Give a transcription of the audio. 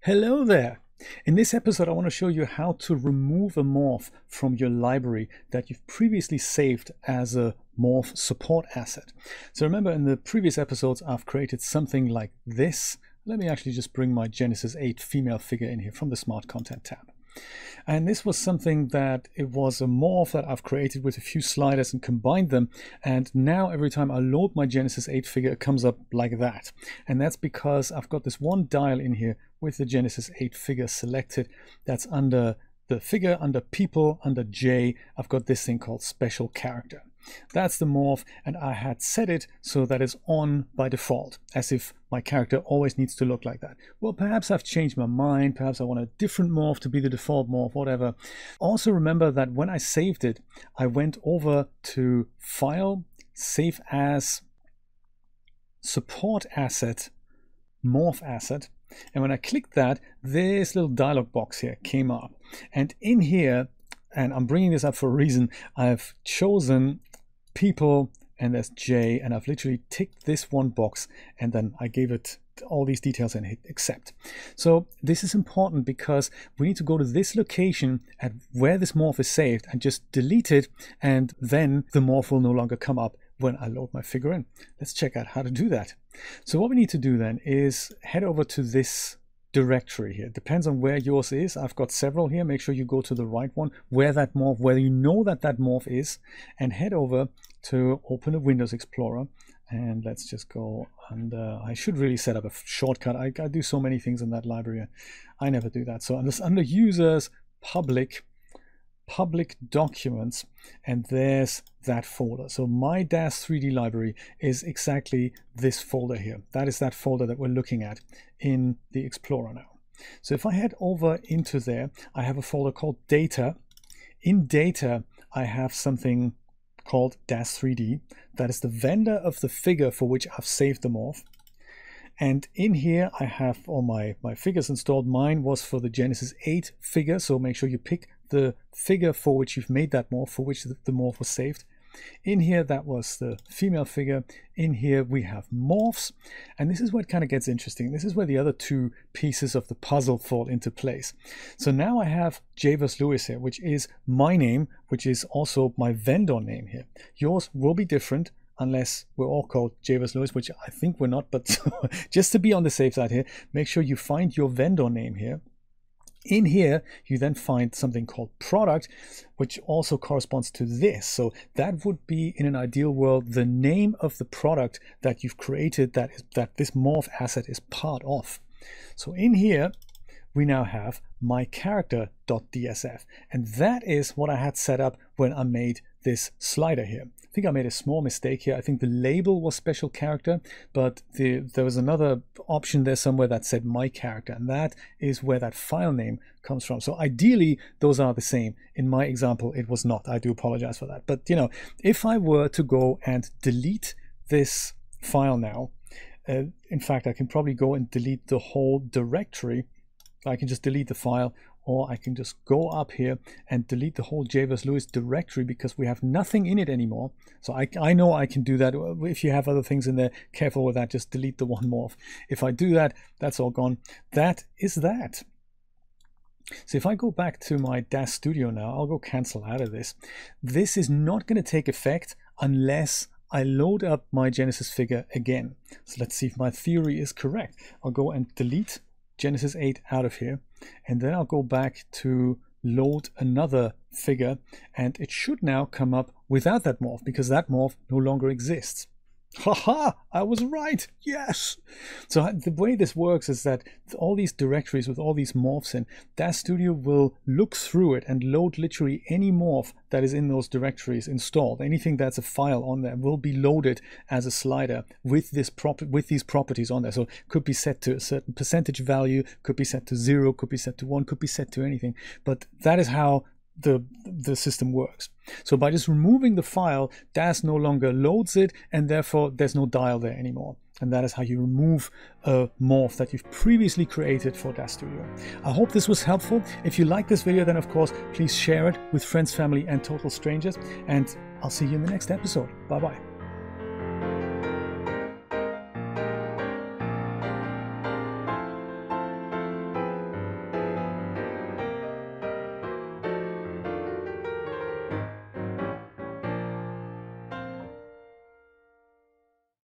Hello there! In this episode I want to show you how to remove a morph from your library that you've previously saved as a morph support asset. So remember, in the previous episodes I've created something like this. Let me actually just bring my Genesis 8 female figure in here from the Smart Content tab. And this was something that it was a morph that I've created with a few sliders and combined them. And now every time I load my Genesis 8 figure, it comes up like that. And that's because I've got this one dial in here with the Genesis 8 figure selected. That's under the figure, under people, under J. I've got this thing called special character. That's the morph, and I had set it so that it's on by default, as if my character always needs to look like that. Well, perhaps I've changed my mind, perhaps I want a different morph to be the default morph, whatever. Also remember that when I saved it, I went over to File, Save As, Support Asset, Morph Asset, and when I clicked that, this little dialog box here came up. And in here, and I'm bringing this up for a reason, I've chosen people, and there's J, and I've literally ticked this one box, and then I gave it all these details and hit accept. So this is important because we need to go to this location at where this morph is saved and just delete it, and then the morph will no longer come up when I load my figure in. Let's check out how to do that. So what we need to do then is head over to this directory here. It depends on where yours is. I've got several here. Make sure you go to the right one where that morph, where you know that that morph is, and head over to open a Windows Explorer. And let's just go under, I should really set up a shortcut. I do so many things in that library. I never do that. So I'm just under users, public documents, and there's that folder. So my DAZ 3D library is exactly this folder here. That is that folder that we're looking at in the Explorer now. So if I head over into there, I have a folder called data. In data, I have something called DAZ 3D. That is the vendor of the figure for which I've saved the morph. And in here I have all my figures installed. Mine was for the Genesis 8 figure, so make sure you pick the figure for which you've made that morph, for which the morph was saved. In here, that was the female figure. In here we have morphs, and this is where it kind of gets interesting. This is where the other two pieces of the puzzle fall into place. So now I have Javers Lewis here, which is my name, which is also my vendor name here. Yours will be different unless we're all called Javers Lewis, which I think we're not, but just to be on the safe side here, make sure you find your vendor name here. In here, you then find something called product, which also corresponds to this. So that would be, in an ideal world, the name of the product that you've created that this morph asset is part of. So in here, we now have my character.dsf, and that is what I had set up when I made this slider here. I think I made a small mistake here. I think the label was special character, but there was another option there somewhere that said my character, and that is where that file name comes from. So ideally, those are the same. In my example, it was not. I do apologize for that. But you know, if I were to go and delete this file now, in fact, I can probably go and delete the whole directory. I can just delete the file, or I can just go up here and delete the whole Javers Lewis directory because we have nothing in it anymore. So I know I can do that. If you have other things in there, careful with that, just delete the one morph. If I do that, that's all gone. That is that. So if I go back to my DAZ Studio now, I'll go cancel out of this. This is not going to take effect unless I load up my Genesis figure again. So let's see if my theory is correct. I'll go and delete Genesis 8 out of here, and then I'll go back to load another figure, and it should now come up without that morph because that morph no longer exists. Haha, I was right. Yes. So the way this works is that all these directories with all these morphs in, DAZ Studio will look through it and load literally any morph that is in those directories installed. Anything that's a file on there will be loaded as a slider with these properties on there. So it could be set to a certain percentage value, could be set to 0, could be set to 1, could be set to anything. But that is how the system works. So by just removing the file, DAZ no longer loads it, and therefore there's no dial there anymore. And that is how you remove a morph that you've previously created for DAZ Studio. I hope this was helpful. If you like this video, then of course, please share it with friends, family, and total strangers. And I'll see you in the next episode. Bye-bye.